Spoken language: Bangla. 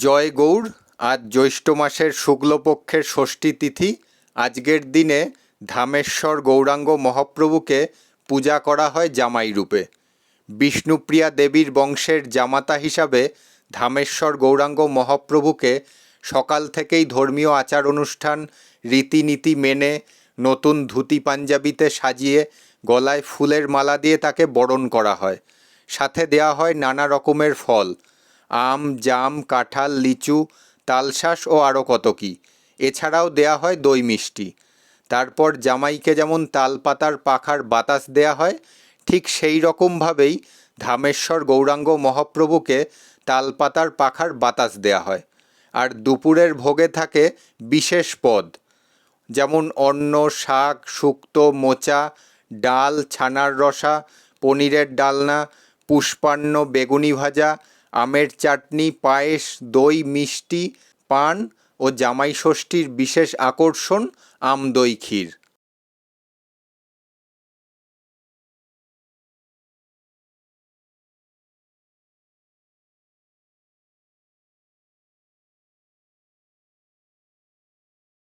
জয় গৌড়। আজ জ্যৈষ্ঠ মাসের শুক্লপক্ষের ষষ্ঠী তিথি। আজকের দিনে ধামেশ্বর গৌরাঙ্গ মহাপ্রভুকে পূজা করা হয় জামাই রূপে। বিষ্ণুপ্রিয়া দেবীর বংশের জামাতা হিসাবে ধামেশ্বর গৌরাঙ্গ মহাপ্রভুকে সকাল থেকেই ধর্মীয় আচার অনুষ্ঠান রীতিনীতি মেনে নতুন ধুতি পাঞ্জাবিতে সাজিয়ে গলায় ফুলের মালা দিয়ে তাকে বরণ করা হয়। সাথে দেয়া হয় নানা রকমের ফল, আম, জাম, কাঁঠাল, লিচু, তালশাঁস ও আরও কত কী। এছাড়াও দেয়া হয় দই মিষ্টি। তারপর জামাইকে যেমন তালপাতার পাখার বাতাস দেয়া হয়, ঠিক সেই রকমভাবেই ধামেশ্বর গৌরাঙ্গ মহাপ্রভুকে তালপাতার পাখার বাতাস দেয়া হয়। আর দুপুরের ভোগে থাকে বিশেষ পদ, যেমন অন্ন, শাক, শুক্তো, মোচা, ডাল, ছানার রসা, পনিরের ডালনা, পুষ্পান্ন, বেগুনি ভাজা, আমের চাটনি, পায়েস, দই, মিষ্টি, পান ও জামাই ষষ্ঠীর বিশেষ আকর্ষণ আম দই ক্ষীর।